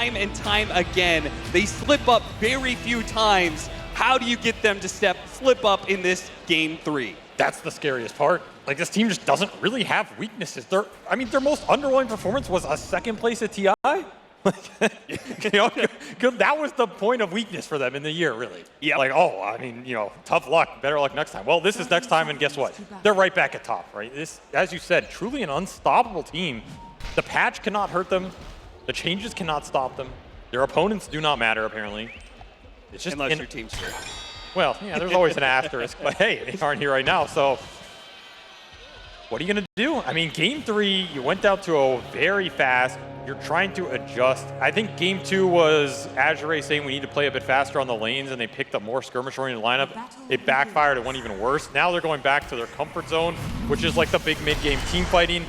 time and time again. They slip up very few times. How do you get them to slip up in this game 3? That's the scariest part. Like, this team just doesn't really have weaknesses. Their most underwhelming performance was a second place at TI. That was the point of weakness for them in the year, really. Yeah. Like, tough luck, better luck next time. Well, this is next time, and guess what? They're right back at top, right? This, as you said, truly an unstoppable team. The patch cannot hurt them. The changes cannot stop them. Their opponents do not matter, apparently. It's just unless your team's good. Well, yeah, there's always an asterisk, but hey, they aren't here right now, so what are you going to do? I mean, game 3, you went down to a very fast. You're trying to adjust. I think game 2 was Azure saying we need to play a bit faster on the lanes, and they picked up more skirmish-oriented lineup. It backfired. It went even worse. Now they're going back to their comfort zone, which is like the big mid-game team fighting.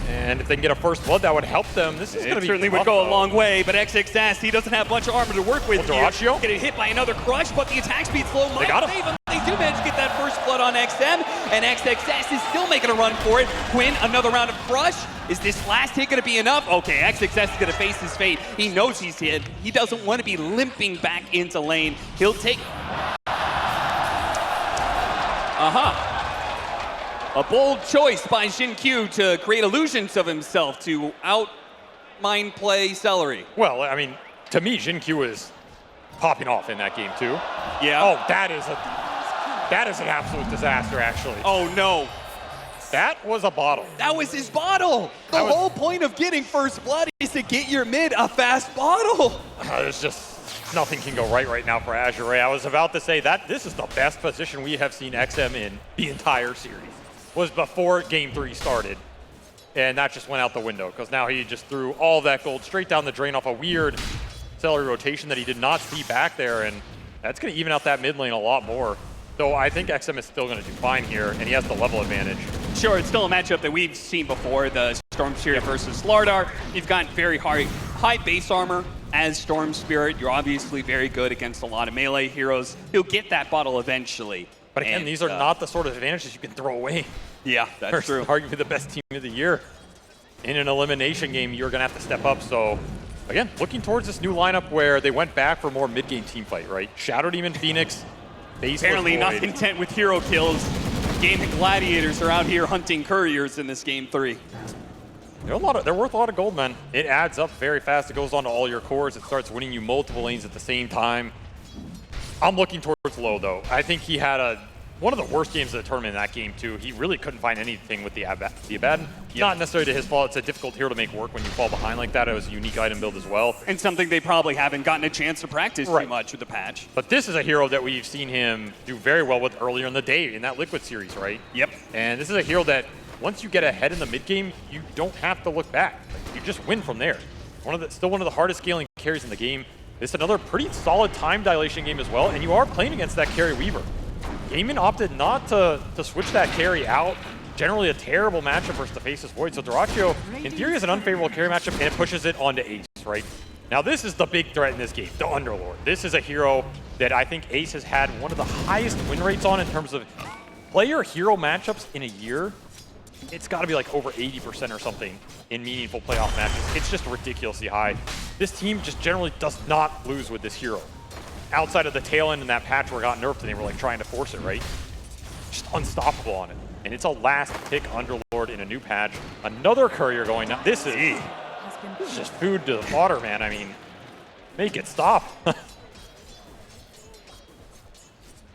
And if they can get a first blood, that would help them. This is going to be certainly would go a long way, but XXS, he doesn't have much armor to work with here. Dyrachyo? Getting hit by another crush, but the attack speed's low. They got him. Save him. They do manage to get that first blood on XM, and XXS is still making a run for it. Quinn, another round of crush. Is this last hit going to be enough? Okay, XXS is going to face his fate. He knows he's hit. He doesn't want to be limping back into lane. He'll take... A bold choice by Xin-Q to create illusions of himself to out-mind play Celery. Well, I mean, to me, Xin-Q is popping off in that game, too. Yeah. Oh, that is an absolute disaster, actually. Oh, no. That was a bottle. That was his bottle. The whole point of getting first blood is to get your mid a fast bottle. There's just nothing can go right now for Azure. I was about to say that this is the best position we have seen XM in the entire series. Was before game 3 started. And that just went out the window because now he just threw all that gold straight down the drain off a weird Celery rotation that he did not see back there. And that's going to even out that mid lane a lot more. So I think XM is still going to do fine here, and he has the level advantage. Sure, it's still a matchup that we've seen before, the Storm Spirit versus Slardar. You've got very high base armor as Storm Spirit. You're obviously very good against a lot of melee heroes. He'll get that bottle eventually. But again, these are not the sort of advantages you can throw away. Yeah, that's true. Arguably the best team of the year. In an elimination game, you're going to have to step up. So, again, looking towards this new lineup where they went back for more mid-game team fight, right? Shadow Demon, Phoenix, apparently not content with hero kills. Gaimin Gladiators are out here hunting couriers in this game 3. They're worth a lot of gold, man. It adds up very fast. It goes on to all your cores. It starts winning you multiple lanes at the same time. I'm looking towards Low, though. I think he had one of the worst games of the tournament in that game, too. He really couldn't find anything with the Abaddon. Yep. Not necessarily to his fault. It's a difficult hero to make work when you fall behind like that. It was a unique item build as well. And something they probably haven't gotten a chance to practice too much with the patch. But this is a hero that we've seen him do very well with earlier in the day in that Liquid series, right? Yep. And this is a hero that once you get ahead in the mid game, you don't have to look back. Like, you just win from there. Still one of the hardest scaling carries in the game. It's another pretty solid time dilation game as well, and you are playing against that carry Weaver. Gaimin opted not to switch that carry out. Generally a terrible matchup versus the Faceless Void, so Dyrachyo, in theory, is an unfavorable carry matchup, and it pushes it onto Ace, right? Now this is the big threat in this game, the Underlord. This is a hero that I think Ace has had one of the highest win rates on in terms of player-hero matchups in a year. It's got to be like over 80% or something in meaningful playoff matches. It's just ridiculously high. This team just generally does not lose with this hero. Outside of the tail end in that patch where it got nerfed and they were like trying to force it, right? Just unstoppable on it. And it's a last pick Underlord in a new patch. Another courier going now. This is just food to the water, man. I mean, make it stop.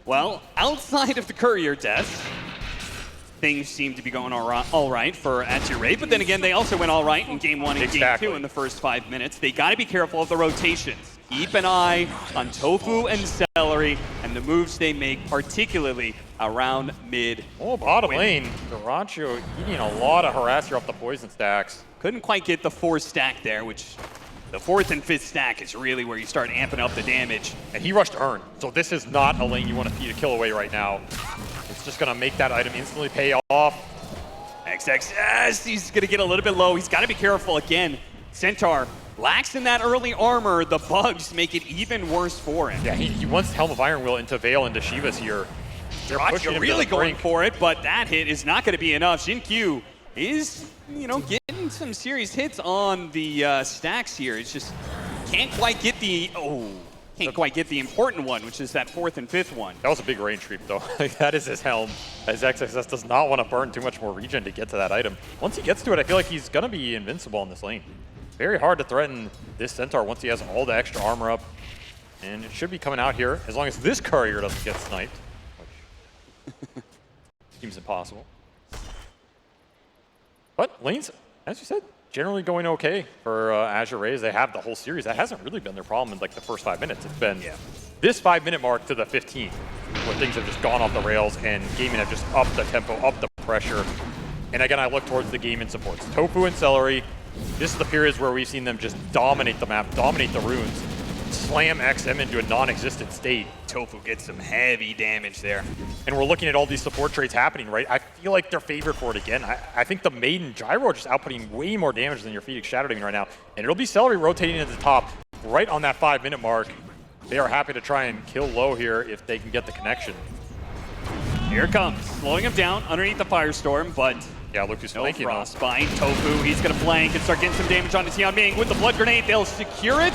Well, outside of the courier death, things seem to be going all right for Azure, but then again, they also went all right in game 1 and game 2 in the first 5 minutes. They got to be careful of the rotations. Keep an eye on Tofu and Celery and the moves they make, particularly around mid. Oh, bottom lane. Dyrachyo eating a lot of harass here off the poison stacks. Couldn't quite get the 4th stack there, which the 4th and 5th stack is really where you start amping up the damage. And he rushed Urn, so this is not a lane you want to feed a kill away right now. It's just going to make that item instantly pay off. XXS, he's going to get a little bit low. He's got to be careful again. Centaur lacks in that early armor. The bugs make it even worse for him. Yeah, he wants Helm of Iron Will into Veil into Shivas here. They're really going for it, but that hit is not going to be enough. Xin-Q is, getting gotten some serious hits on the stacks here. It's just can't quite get the important one, which is that 4th and 5th one. That was a big range creep, though. That is his helm, as XXS does not want to burn too much more regen to get to that item. Once he gets to it, I feel like he's going to be invincible in this lane. Very hard to threaten this Centaur once he has all the extra armor up. And it should be coming out here, as long as this courier doesn't get sniped, which seems impossible. But lanes, as you said, generally going okay for Azure Rays. They have the whole series. That hasn't really been their problem in like the first 5 minutes. It's been this 5-minute mark to the 15, where things have just gone off the rails and Gaimin have just upped the tempo, upped the pressure. And again, I look towards the Gaimin supports. Tofu and Celery, this is the periods where we've seen them just dominate the map, dominate the runes, slam XM into a non-existent state. Tofu gets some heavy damage there. And we're looking at all these support traits happening, right? I feel like they're favored for it again. I think the Maiden Gyro are just outputting way more damage than your Phoenix Shadow Demon right now. And it'll be Celery rotating at the top right on that 5-minute mark. They are happy to try and kill low here if they can get the connection. Here it comes, slowing him down underneath the Firestorm, but yeah, look who's no flanking. Frostbite. Tofu, he's going to flank and start getting some damage onto Tianming with the Blood Grenade. They'll secure it.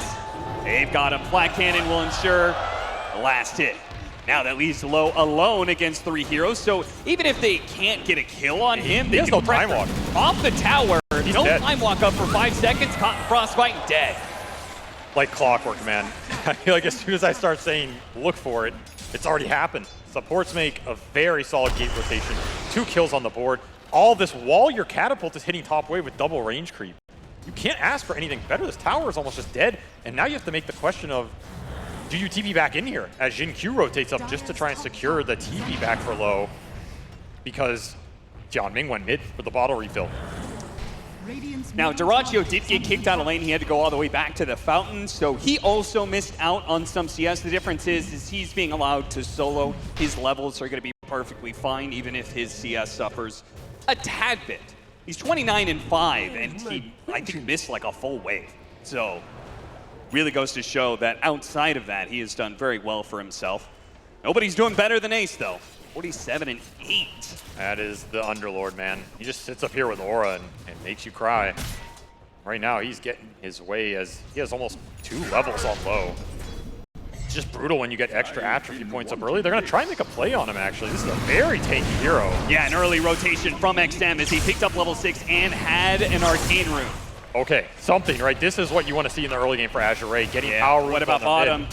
They've got him. Flat Cannon will ensure the last hit. Now that leaves Low alone against 3 heroes, so even if they can't get a kill on him, they has can no time walk. off the tower. He's no dead. time walk up for 5 seconds, caught in Frostbite and dead. Like clockwork, man. I feel like as soon as I start saying look for it, it's already happened. Supports make a very solid gate rotation. 2 kills on the board. All this while your catapult is hitting top wave with double range creep. You can't ask for anything better. This tower is almost just dead. And now you have to make the question of, do you TP back in here as Jin Q rotates up just to try and secure the TP back for low? Because Jianming went mid for the bottle refill. Now, Dyrachyo did get kicked out of lane. He had to go all the way back to the fountain, so he also missed out on some CS. The difference is he's being allowed to solo. His levels are going to be perfectly fine, even if his CS suffers a tad bit. He's 29 and 5, and he, I think, missed like a full wave. So, really goes to show that outside of that, he has done very well for himself. Nobody's doing better than Ace, though. 47 and 8. That is the Underlord, man. He just sits up here with Aura and makes you cry. Right now, he's getting his way as he has almost 2 levels on low. It's just brutal when you get extra atrophy points up early. They're going to try and make a play on him, actually. This is a very tanky hero. Yeah, an early rotation from XM as he picked up level 6 and had an Arcane Rune. Okay, something, right? This is what you want to see in the early game for Azure Ray. Getting power runes. What about on bottom?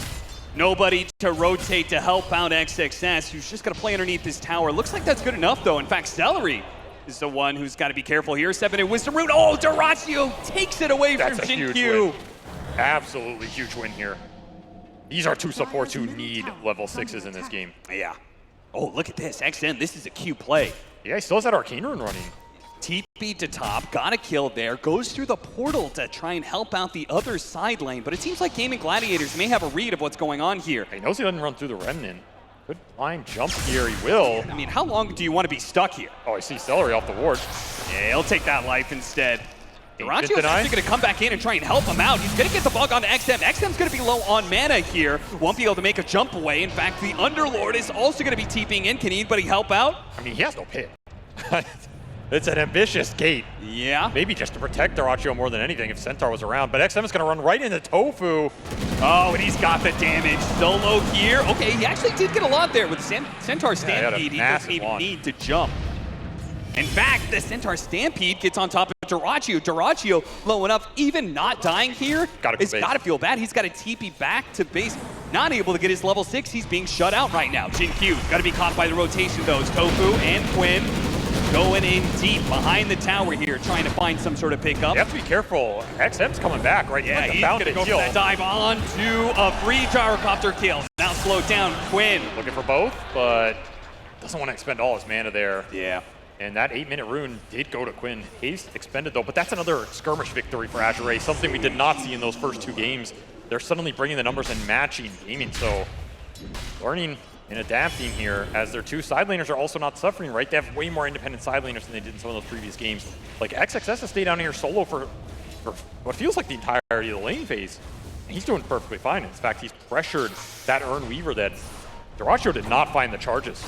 Nobody to rotate to help out XXS, who's just going to play underneath this tower. Looks like that's good enough, though. In fact, Celery is the one who's got to be careful here. 7 in Wisdom Root. Oh, Dyrachyo takes it away from Jin Q. Absolutely huge win here. These are 2 supports who need level 6s in this game. Yeah. Oh, look at this. XM, this is a Q play. Yeah, he still has that Arcane Rune running. TP to top, got a kill there, goes through the portal to try and help out the other side lane, but it seems like Gaimin Gladiators may have a read of what's going on here. He knows he doesn't run through the Remnant. Good line jump here, he will. I mean, how long do you want to be stuck here? Oh, I see Celery off the ward. Yeah, he'll take that life instead. Dyrachyo's actually going to come back in and try and help him out. He's going to get the bug on XM. XM's going to be low on mana here. Won't be able to make a jump away. In fact, the Underlord is also going to be TPing in. Can anybody help out? I mean, he has no pit. It's an ambitious gate. Yeah. Maybe just to protect Dyrachyo more than anything if Centaur was around. But XM is going to run right into Tofu. Oh, and he's got the damage. Solo here. Okay, he actually did get a lot there with Centaur Stampede. He doesn't even need to jump. In fact, the Centaur Stampede gets on top of Dyrachyo. Dyrachyo, low enough, even not dying here, it's got to feel bad. He's got to TP back to base. Not able to get his level 6. He's being shut out right now. Jin Q, got to be caught by the rotation, though. Tofu and Quinn going in deep behind the tower here, trying to find some sort of pickup. You have to be careful. XM's coming back, right? Yeah, like he's going to go for that dive on to a free gyrocopter kill. Now slowed down, Quinn. Looking for both, but doesn't want to expend all his mana there. Yeah. And that 8-minute rune did go to Quinn. Haste expended, though, but that's another skirmish victory for Azure Ray, something we did not see in those first 2 games. They're suddenly bringing the numbers and matching Gaimin, so learning and adapting here as their 2 side laners are also not suffering, right? They have way more independent side laners than they did in some of those previous games. Like, XXS has stayed down here solo for what feels like the entirety of the lane phase. And he's doing perfectly fine. In fact, he's pressured that Urn Weaver that Dyrachyo did not find the charges.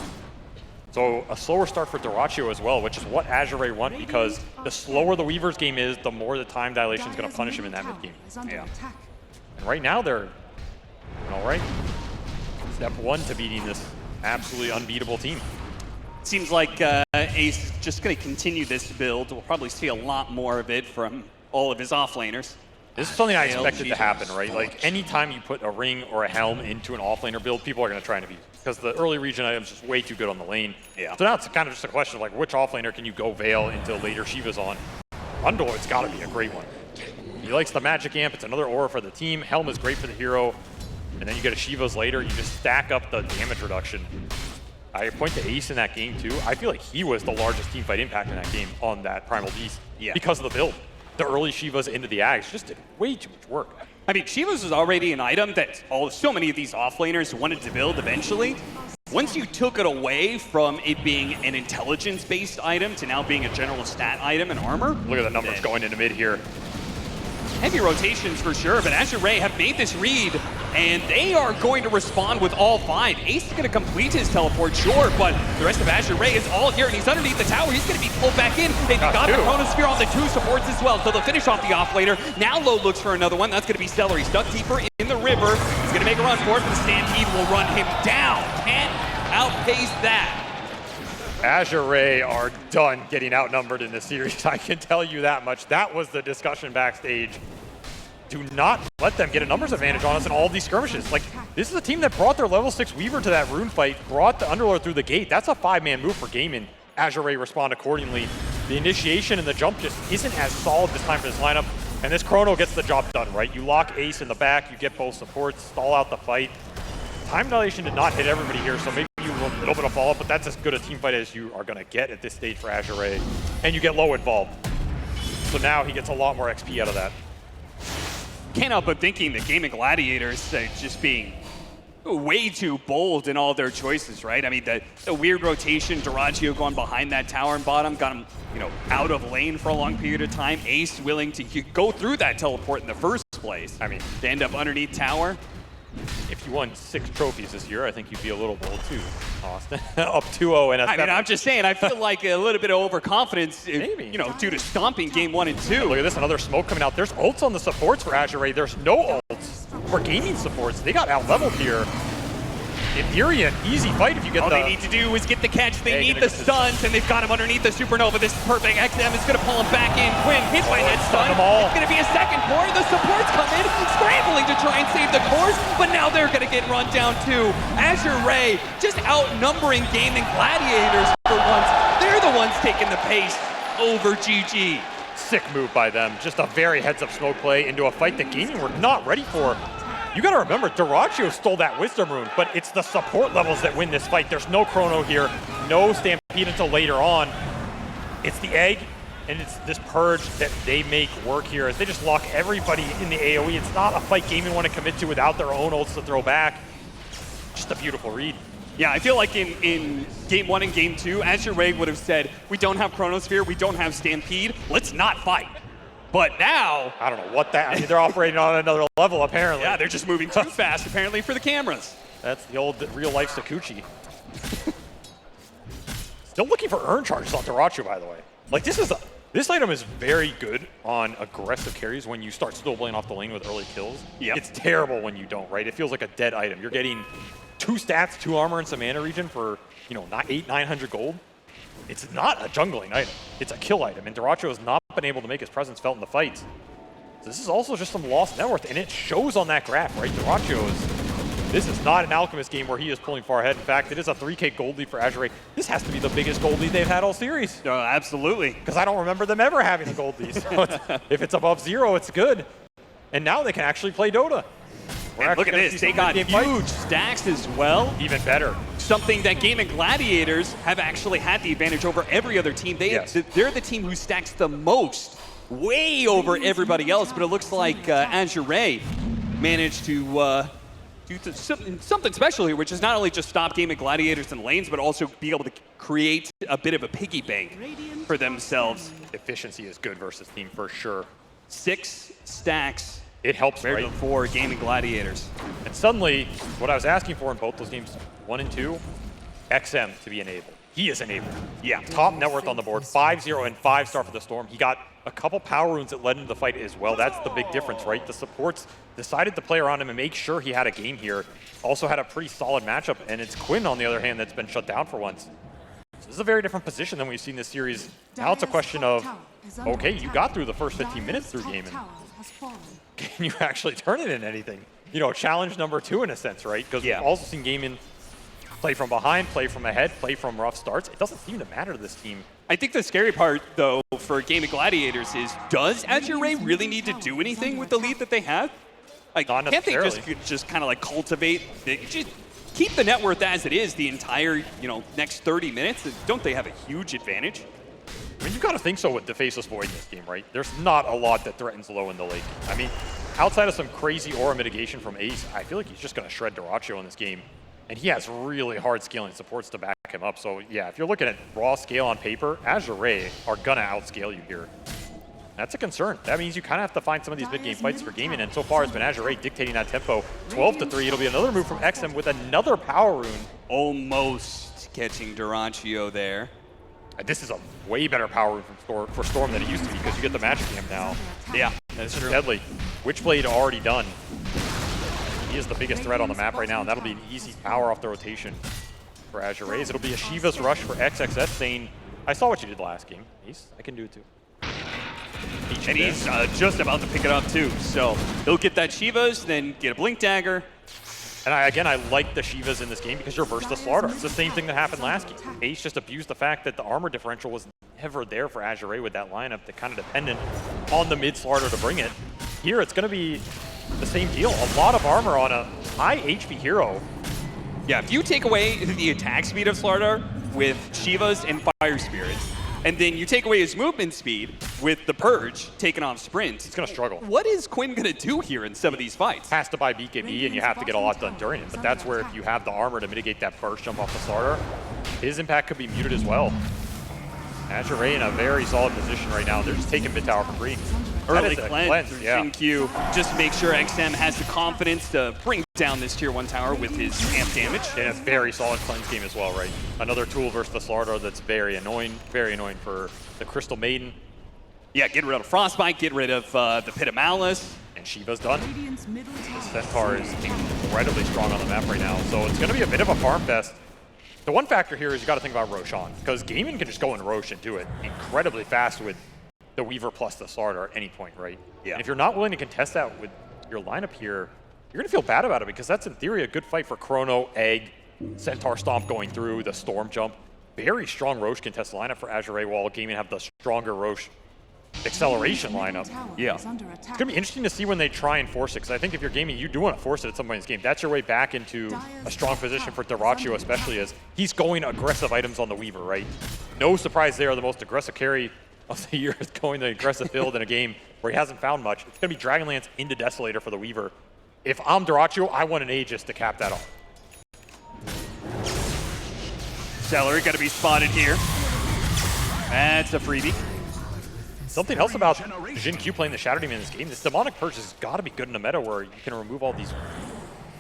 So a slower start for Dyrachyo as well, which is what Azure want, because the slower the Weaver's game is, the more the time dilation is going to punish him in that mid game. Yeah. And right now they're all right. Step one to beating this absolutely unbeatable team. Seems like Ace is just going to continue this build. We'll probably see a lot more of it from all of his offlaners. This is something I expected to happen, right? Like, anytime you put a ring or a helm into an offlaner build, people are going to try and abuse it. Because the early region item is just way too good on the lane. Yeah. So now it's kind of just a question of, like, which offlaner can you go Veil into later Shiva's on? Rundle, it's got to be a great one. He likes the magic amp. It's another aura for the team. Helm is great for the hero. And then you get a Shiva's later. You just stack up the damage reduction. I point to Ace in that game, too. I feel like he was the largest teamfight impact in that game on that Primal Beast because of the build. The early Shivas into the Ags just did way too much work. I mean, Shiva's was already an item that so many of these offlaners wanted to build eventually. Once you took it away from it being an intelligence-based item to now being a general stat item and armor. Look at the numbers going into mid here. Heavy rotations for sure, but Azure have made this read, and they are going to respond with all 5. Ace is going to complete his teleport, sure, but the rest of Azure is all here, and he's underneath the tower. He's going to be pulled back in. They've got the Chronosphere on the 2 supports as well, so they'll finish off the offlaner. Now Low looks for another one. That's going to be Celery. Stuck deeper in the river. He's going to make a run for it, but the Stampede will run him down. Can't outpace that. Azure are done getting outnumbered in this series. I can tell you that much. That was the discussion backstage. Do not let them get a numbers advantage on us in all of these skirmishes. Like, this is a team that brought their level 6 Weaver to that rune fight, brought the Underlord through the gate. That's a 5-man move for Gaimin. Azure respond accordingly. The initiation and the jump just isn't as solid this time for this lineup. And this Chrono gets the job done, right? You lock Ace in the back, you get both supports, stall out the fight. Time dilation did not hit everybody here, so maybe you will a little bit of follow-up, but that's as good a team fight as you are going to get at this stage for Azure. And you get Low involved. So now he gets a lot more XP out of that. Can't help but thinking that Gaimin Gladiators just being way too bold in all their choices, right? I mean, the weird rotation, Dyrachyo going behind that tower and bottom, got him, out of lane for a long period of time. Ace willing to go through that teleport in the first place. I mean, to end up underneath tower. If you won 6 trophies this year, I think you'd be a little bold too, Austin. Up 2-0 and I mean, I'm just saying, I feel like a little bit of overconfidence, maybe. Due to stomping game 1 and 2. Look at this, another smoke coming out. There's ults on the supports for Azure. There's no ults for Gaimin supports. They got out-leveled here. In theory, an easy fight if you get all they need to do is get the catch. They need the stuns, and they've got him underneath the Supernova. This is perfect. XM is going to pull him back in. Quinn hit by that stun. It's going to be a second core. The supports come in, scrambling to try and save the cores, but now they're going to get run down too. Azure just outnumbering Gaimin Gladiators for once. They're the ones taking the pace over GG. Sick move by them. Just a very heads-up smoke play into a fight that Gaimin were not ready for. You gotta remember, Dyrachyo stole that Wisdom Rune, but it's the support levels that win this fight. There's no Chrono here, no Stampede until later on. It's the egg, and it's this purge that they make work here as they just lock everybody in the AoE. It's not a fight Gaimin want to commit to without their own ults to throw back. Just a beautiful read. Yeah, I feel like in game 1 and game 2, Azure would have said, we don't have Chronosphere, we don't have Stampede, let's not fight. But now, I don't know what that, I mean, they're operating on another level apparently. Yeah, they're just moving too fast apparently for the cameras. That's the old real life Sakuchi. Still looking for earn charges on Dyrachyo, by the way. Like, this item is very good on aggressive carries when you start snowballing off the lane with early kills. Yep. It's terrible when you don't, right? It feels like a dead item. You're getting 2 stats, 2 armor, and some mana regen for, not 800-900 gold. It's not a jungling item. It's a kill item, and Dyrachyo has not been able to make his presence felt in the fights. So this is also just some lost net worth, and it shows on that graph, right? This is not an Alchemist game where he is pulling far ahead. In fact, it is a 3K gold lead for Azure. This has to be the biggest gold lead they've had all series. No, absolutely. Because I don't remember them ever having a gold lead. So if it's above 0, it's good. And now they can actually play Dota. And look at this, they got huge stacks as well. Even better. Something that Gaimin Gladiators have actually had the advantage over every other team. They're the team who stacks the most, way over everybody else, but it looks like Azure managed to do something special here, which is not only just stop Gaimin Gladiators in lanes, but also be able to create a bit of a piggy bank for themselves. Efficiency is good versus team for sure. 6 stacks. It helps, right? For Gaimin Gladiators. And suddenly, what I was asking for in both those games, 1 and 2, XM to be enabled. he is enabled. Yeah, top net worth on the board, 5-0 and 5-star for the Storm. He got a couple power runes that led into the fight as well. That's the big difference, right? The supports decided to play around him and make sure he had a game here. Also had a pretty solid matchup, and it's Quinn, on the other hand, that's been shut down for once. So this is a very different position than we've seen this series. Now it's a question of, okay, you got through the first 15 minutes through Gaimin. Can you actually turn it into anything? You know, challenge number 2 in a sense, right? Because we've also seen Gaimin play from behind, play from ahead, play from rough starts. It doesn't seem to matter to this team. I think the scary part, though, for Gaimin Gladiators is, does Azure really need to do anything with the lead that they have? Like, Not can't they necessarily. just kind of like cultivate, just keep the net worth as it is the entire, next 30 minutes? Don't they have a huge advantage? I mean, you've got to think so with the Faceless Void in this game, right? There's not a lot that threatens low in the late. I mean, outside of some crazy aura mitigation from Ace, I feel like he's just going to shred Dota2 in this game. And he has really hard scaling supports to back him up. So yeah, if you're looking at raw scale on paper, Azure are going to outscale you here. That's a concern. That means you kind of have to find some of these mid-game fights for Gaimin, and so far it's been Azure dictating that tempo. 12-3, it'll be another move from XM with another power rune. Almost catching Dota2 there. And this is a way better power rune for Storm than it used to be, because you get the magic amp now. Yeah, that's true. Deadly. Witchblade already done. He is the biggest threat on the map right now, and that'll be an easy power off the rotation for Azure. It'll be a Shiva's Rush for XXS, saying, I saw what you did last game, Ace. I can do it too. And he's just about to pick it up too. So he'll get that Shiva's, then get a Blink Dagger. And I like the Shivas in this game because you reverse the Slardar. It's the same thing that happened last game. Ace just abused the fact that the armor differential was never there for Azure with that lineup, that kind of dependent on the mid Slardar to bring it. Here it's going to be the same deal. A lot of armor on a high HP hero. Yeah, if you take away the attack speed of Slardar with Shivas and Fire Spirits, and then you take away his movement speed with the Purge taking off sprints, He's going to struggle. What is Quinn going to do here in some of these fights? Has to buy BKB, and you have to get a lot done during it. But that's where if you have the armor to mitigate that burst jump off the Slardar, his impact could be muted as well. Azure in a very solid position right now. They're just taking mid tower for free. Early cleanse through yeah. Q, just to make sure XM has the confidence to bring down this tier 1 tower with his amp damage. And it's very solid cleanse game as well, right? Another tool versus the Slardar that's very annoying for the Crystal Maiden. Yeah, get rid of Frostbite, get rid of the Pit of Malice. And Shiva's done. The Centaur is incredibly strong on the map right now, so it's going to be a bit of a farm fest. The one factor here is you got to think about Roshan, because Gaimin can just go in Rosh and do it incredibly fast with the Weaver plus the Slardar at any point, right? Yeah. And if you're not willing to contest that with your lineup here, you're going to feel bad about it, because that's in theory a good fight for Chrono, Egg, Centaur Stomp going through, the Storm Jump. Very strong Rosh contest lineup for Azure, while Gaimin have the stronger Rosh acceleration lineup. Yeah. It's going to be interesting to see when they try and force it, because I think if you're gaming, you do want to force it at some point in this game. That's your way back into a strong position for Dota2, especially as he's going aggressive items on the Weaver, right? No surprise there, the most aggressive carry of the year is going the aggressive build in a game where he hasn't found much. It's going to be Dragonlance into Desolator for the Weaver. If I'm Dota2, I want an Aegis to cap that off. Celery got to be spotted here. That's a freebie. Something else about Jin Q playing the Shadow Demon in this game, this Demonic Purge has got to be good in a meta where you can remove all these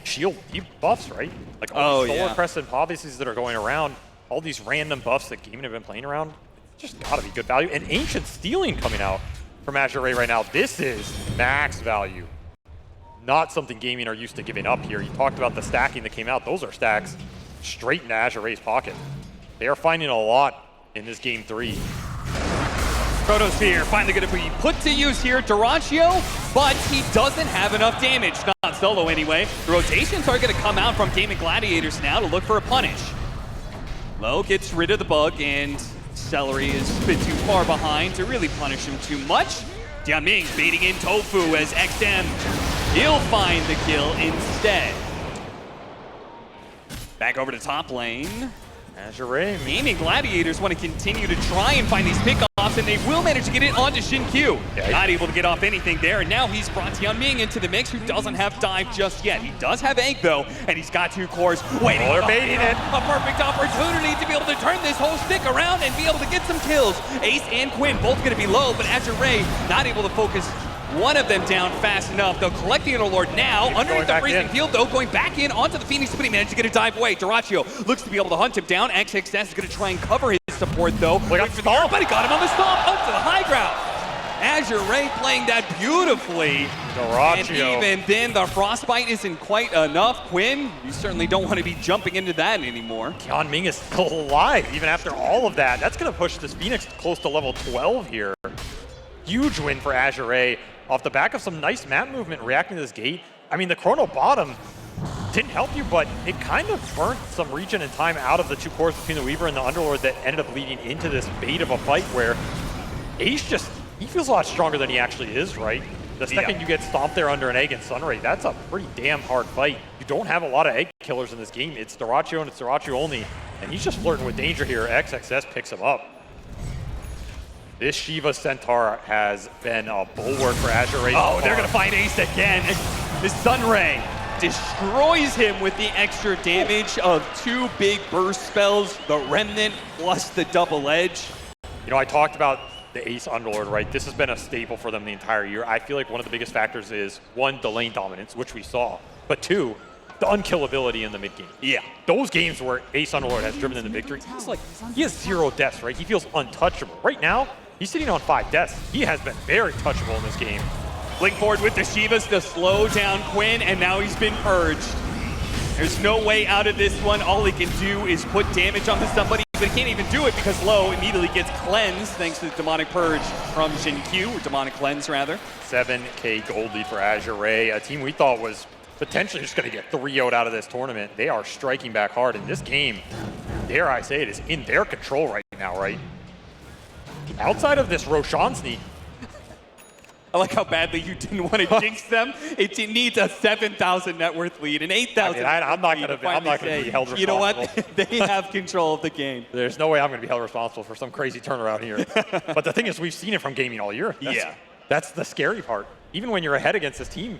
shield buffs, right? Like all these Solar Crest and Policies that are going around, all these random buffs that Gaimin have been playing around, just got to be good value. And Ancient Stealing coming out from Azure right now. This is max value. Not something Gaimin are used to giving up here. You talked about the stacking that came out. Those are stacks straight into Azure's pocket. They are finding a lot in this game 3. Protosphere finally going to be put to use here. Dota2, but he doesn't have enough damage. Not solo anyway. The rotations are going to come out from Gaimin Gladiators now to look for a punish. Low gets rid of the bug, and Celery is a bit too far behind to really punish him too much. Jiaming baiting in Tofu as XM. He'll find the kill instead. Back over to top lane. Azure. Gaimin Gladiators want to continue to try and find these pickoffs, and they will manage to get it onto Xin Q. Not able to get off anything there, and now he's brought Jiaming into the mix, who doesn't have dive just yet. He does have Egg, though, and he's got 2 cores waiting. They're baiting it. A perfect opportunity to be able to turn this whole stick around and be able to get some kills. Ace and Quinn both going to be low, but Azure not able to focus one of them down fast enough. They'll collect the Underlord now. Underneath the freezing field, though, going back in onto the Phoenix, but he managed to get a dive away. Dyrachyo looks to be able to hunt him down. XXS is going to try and cover his support, though. Wait for the arrow, but he got him on the stomp, up to the high ground. Azure Ray playing that beautifully. Dyrachyo. And even then, the Frostbite isn't quite enough. Quinn, you certainly don't want to be jumping into that anymore. Kian Ming is still alive, even after all of that. That's going to push this Phoenix close to level 12 here. Huge win for Azure Ray off the back of some nice map movement reacting to this gate. I mean, the Chrono bottom didn't help you, but it kind of burnt some region and time out of the two cores between the Weaver and the Underlord that ended up leading into this bait of a fight where Ace just, he feels a lot stronger than he actually is, right? The second you get stomped there under an egg and Sunray, that's a pretty damn hard fight. You don't have a lot of egg killers in this game. It's Dyrachyo and it's Dyrachyo only, and he's just flirting with danger here. XXS picks him up. This Shiva Centaur has been a bulwark for Azure Ray. Oh, they're going to find Ace again. The Sunray destroys him with the extra damage of 2 big burst spells, the Remnant plus the double edge. You know, I talked about the Ace Underlord, right? This has been a staple for them the entire year. I feel like one of the biggest factors is, 1, the lane dominance, which we saw, but 2, the unkillability in the mid game. Yeah. Those games where Ace Underlord has driven in the victory, he's like, he has 0 deaths, right? He feels untouchable. Right now, he's sitting on 5 deaths. He has been very touchable in this game. Blink forward with the Shivas to slow down Quinn, and now he's been purged. There's no way out of this one. All he can do is put damage onto somebody, but he can't even do it because Low immediately gets cleansed thanks to the Demonic Purge from Jin Q, or Demonic Cleanse rather. 7K gold lead for Azure Ray, a team we thought was potentially just going to get 3-0'd out of this tournament. They are striking back hard, and this game, dare I say it, is in their control right now, right? Outside of this Roshan sneak, I like how badly you didn't want to jinx them. It needs a 7,000 net worth lead, an 8,000. I'm not going to be held responsible. You know what? They have control of the game. There's no way I'm going to be held responsible for some crazy turnaround here. But the thing is, we've seen it from gaming all year. That's the scary part. Even when you're ahead against this team,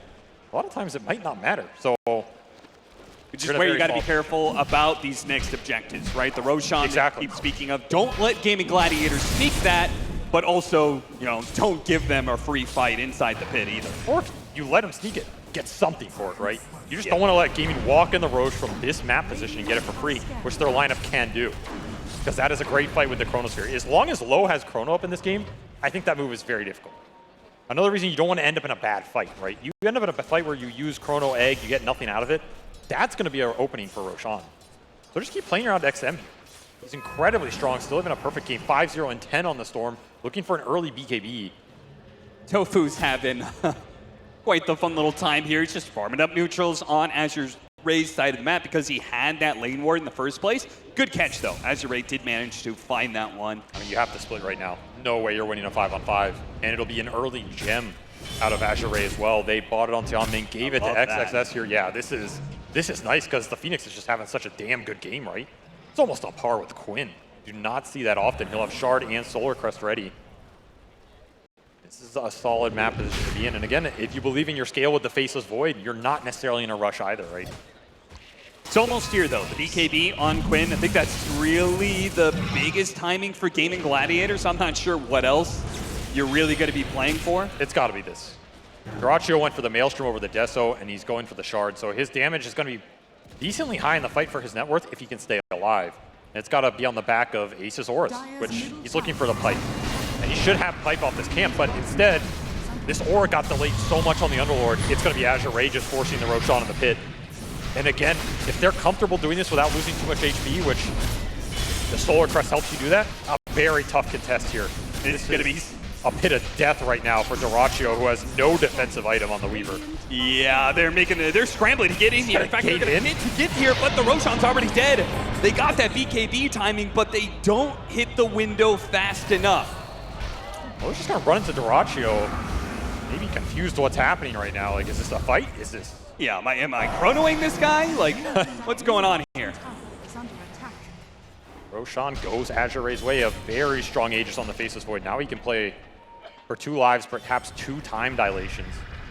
a lot of times it might not matter. So, which is where you got to be careful about these next objectives, right? The Roshan that keep speaking of. Don't let Gaimin Gladiators sneak that, but also, you know, don't give them a free fight inside the pit either. Or if you let them sneak it, get something for it, right? You just don't want to let Gaming walk in the Roche from this map position and get it for free, which their lineup can do. Because that is a great fight with the Chronosphere. As long as Low has Chrono up in this game, I think that move is very difficult. Another reason you don't want to end up in a bad fight, right? You end up in a fight where you use Chrono Egg, you get nothing out of it. That's going to be our opening for Roshan. So just keep playing around XM. He's incredibly strong, still having a perfect game. 5-0 and 10 on the Storm, looking for an early BKB. Tofu's having quite the fun little time here. He's just farming up neutrals on Azure Ray's side of the map because he had that lane ward in the first place. Good catch, though. Azure Ray did manage to find that one. I mean, you have to split right now. No way you're winning a 5-on-5. And it'll be an early gem out of Azure Ray as well. They bought it on Tianming, gave it to XXS here. Yeah, this is nice because the Phoenix is just having such a damn good game, right? It's almost on par with Quinn. Do not see that often. He'll have Shard and Solar Crest ready. This is a solid map position to be in. And again, if you believe in your scale with the Faceless Void, you're not necessarily in a rush either, right? It's almost here, though. The BKB on Quinn, I think that's really the biggest timing for Gaimin Gladiators. I'm not sure what else you're really going to be playing for. It's got to be this. Dyrachyo went for the Maelstrom over the Deso, and he's going for the Shard. So his damage is going to be decently high in the fight for his net worth if he can stay alive. And it's got to be on the back of Ace's Aurus, which he's looking for the pipe. And he should have pipe off this camp, but instead, this Aura got delayed so much on the Underlord, it's going to be Azure Ray just forcing the Roshan in the pit. And again, if they're comfortable doing this without losing too much HP, which the Solar Crest helps you do that, a very tough contest here. This is going to be a pit of death right now for Dyrachyo, who has no defensive item on the Weaver. Yeah, they're scrambling to get in here. In fact, they're going to get here, but the Roshan's already dead. They got that BKB timing, but they don't hit the window fast enough. Well, they're just going to run into Dyrachyo. Maybe confused what's happening right now. Like, is this a fight? Is this... Yeah, am I chronoing this guy? Like, what's going on here? Roshan goes Azure Ray's way. A very strong Aegis on the Faceless Void. Now he can play for 2 lives, perhaps 2 time dilations.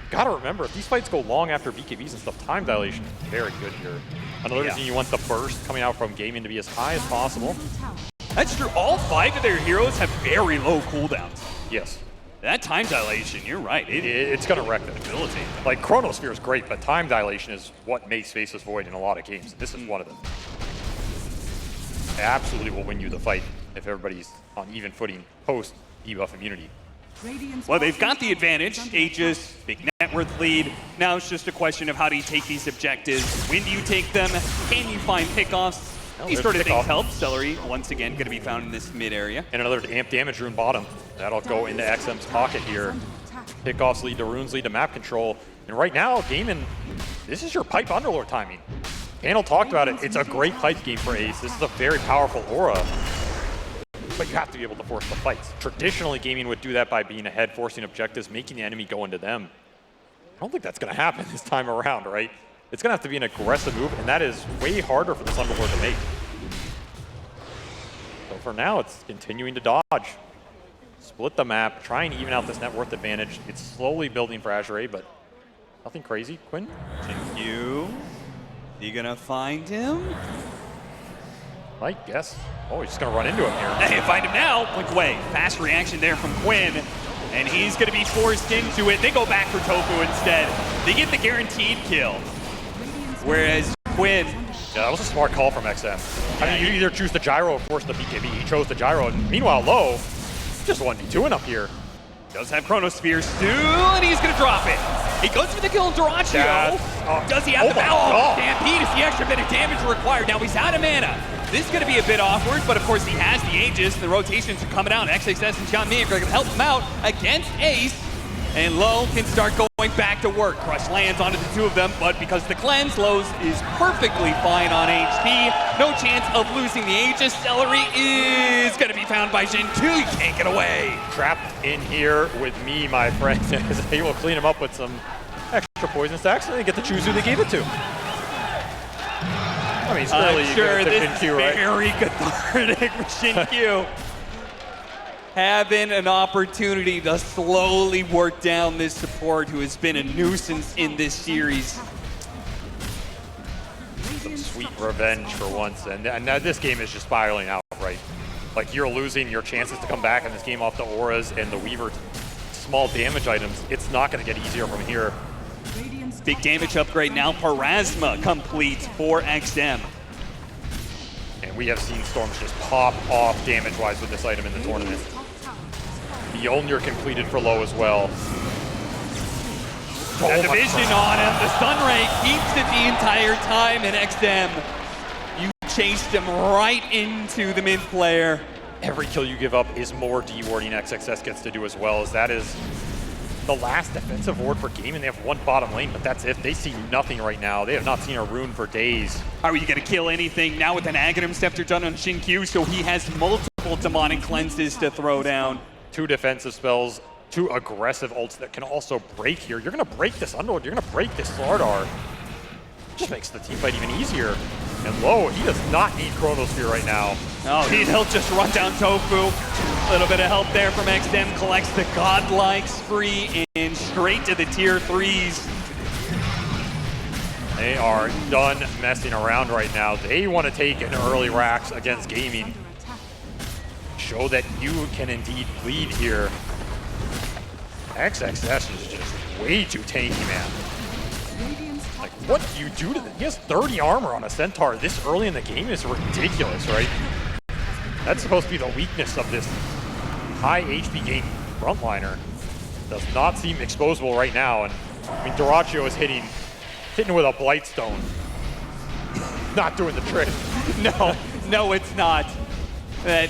Gotta remember, if these fights go long after BKBs and stuff, time dilation is very good here. Another reason you want the burst coming out from Gaimin to be as high as possible. That's true. All 5 of their heroes have very low cooldowns. Yes. That time dilation, you're right. It's going to wreck the ability. Like, Chronosphere is great, but time dilation is what makes Faceless Void in a lot of games. This is one of them. It absolutely will win you the fight if everybody's on even footing post debuff immunity. Well, they've got the advantage. Aegis, big net worth lead. Now it's just a question of how do you take these objectives? When do you take them? Can you find pickoffs? These sort of things help. Celery, once again, going to be found in this mid area. And another amp damage rune bottom. That'll go into XM's pocket here. Pickoffs lead to runes, lead to map control. And right now, Gaimin, this is your pipe Underlord timing. Panel talked about it. It's a great pipe game for Ace. This is a very powerful aura. But you have to be able to force the fights. Traditionally, Gaimin would do that by being ahead, forcing objectives, making the enemy go into them. I don't think that's going to happen this time around, right? It's going to have to be an aggressive move, and that is way harder for this Underlord to make. So for now, it's continuing to dodge. Split the map, try and even out this net worth advantage. It's slowly building for Azure, but nothing crazy. Quinn? You gonna find him? I guess. Oh, he's just gonna run into him here. Hey, find him now. Blink away. Fast reaction there from Quinn. And he's gonna be forced into it. They go back for Tofu instead. They get the guaranteed kill. Whereas Quinn... Yeah, that was a smart call from XM. I mean, you either choose the gyro or force the BKB. He chose the gyro. And meanwhile, Low just 1v2ing up here. Does have Chronosphere still, and he's gonna drop it. He goes for the kill on Duracio. Does he have the battle? Stampede is the extra bit of damage required. Now he's out of mana. This is gonna be a bit awkward, but of course he has the Aegis. The rotations are coming out. XXS and Xiaomi are gonna help him out against Ace. And Low can start going back to work. Crush lands onto the two of them, but because the cleanse, Lowe's is perfectly fine on HP. No chance of losing the Aegis. Celery is gonna be found by Jin 2. You can't get away. Trapped in here with me, my friend, as he will clean him up with some extra poison stacks, and they get to choose who they gave it to. I mean, surely you sure get it to this Jin Q, is right? very cathartic for Jin Q. Having an opportunity to slowly work down this support who has been a nuisance in this series. Some sweet revenge for once, and now this game is just spiraling out, right? Like, you're losing your chances to come back in this game off the auras and the Weaver small damage items. It's not going to get easier from here. Big damage upgrade now. Parasma complete for XM. And we have seen Storms just pop off damage-wise with this item in the tournament. Mjolnir completed for Low as well. The division on him. The Sunray keeps it the entire time, and XM, you chased him right into the mid player. Every kill you give up is more D-warding XXS gets to do as well, as that is the last defensive ward for Gaimin. They have one bottom lane, but that's it. They see nothing right now. They have not seen a rune for days. How are you going to kill anything? Now with an Aghanim Scepter done on Shin Q, so he has multiple demonic cleanses to throw down. 2 defensive spells, 2 aggressive ults that can also break here. You're going to break this Underlord. You're going to break this Slardar. Just makes the teamfight even easier. And Low, he does not need Chronosphere right now. No, he'll just run down Tofu. A little bit of help there from XM. Collects the godlike spree and straight to the tier 3s. They are done messing around right now. They want to take an early Rax against Gaimin. Show that you can indeed lead here. XXS is just way too tanky, man. Like, what do you do to them? He has 30 armor on a Centaur this early in the game is ridiculous, right? That's supposed to be the weakness of this high HP game frontliner. Does not seem exposable right now, and I mean, Duracio is hitting with a Blightstone. Not doing the trick. No, it's not. That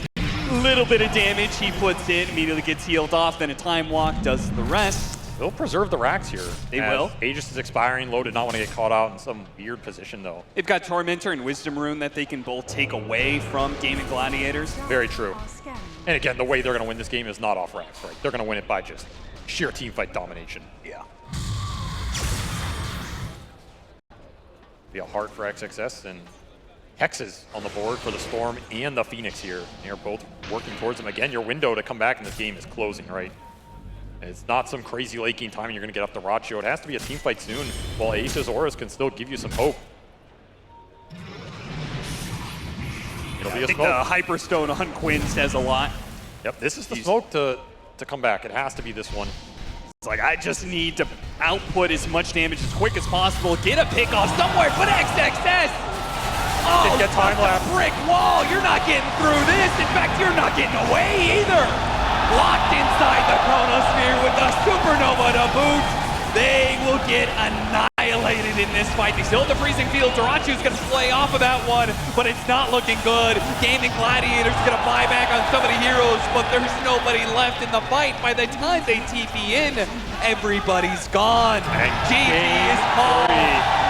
little bit of damage he puts in, immediately gets healed off, then a time walk does the rest. They'll preserve the Rax here. They will. Aegis is expiring. Low did not want to get caught out in some weird position, though. They've got Tormentor and Wisdom Rune that they can both take away from Gaimin Gladiators. Very true. And again, the way they're going to win this game is not off Rax, right? They're going to win it by just sheer teamfight domination. Yeah. Be a heart for XXS, and Hexes on the board for the Storm and the Phoenix here. They're both working towards them. Again, your window to come back in this game is closing, right? It's not some crazy late game time you're going to get up to Duracio. It has to be a team fight soon, while Ace's auras can still give you some hope. It'll be a I think smoke. the Hyperstone on Quinn says a lot. Yep, this is the smoke to to come back. It has to be this one. It's like, I just need to output as much damage as quick as possible, get a pick off somewhere, but XXS! Oh, Didn't get time lapse. Brick wall, you're not getting through this. In fact, you're not getting away either. Locked inside the chronosphere with the supernova to boot. They will get annihilated in this fight. They still have the freezing field. Dota2's gonna play off of that one, but it's not looking good. Gaimin Gladiators gonna buy back on some of the heroes, but there's nobody left in the fight. By the time they TP in, everybody's gone. And GP is home.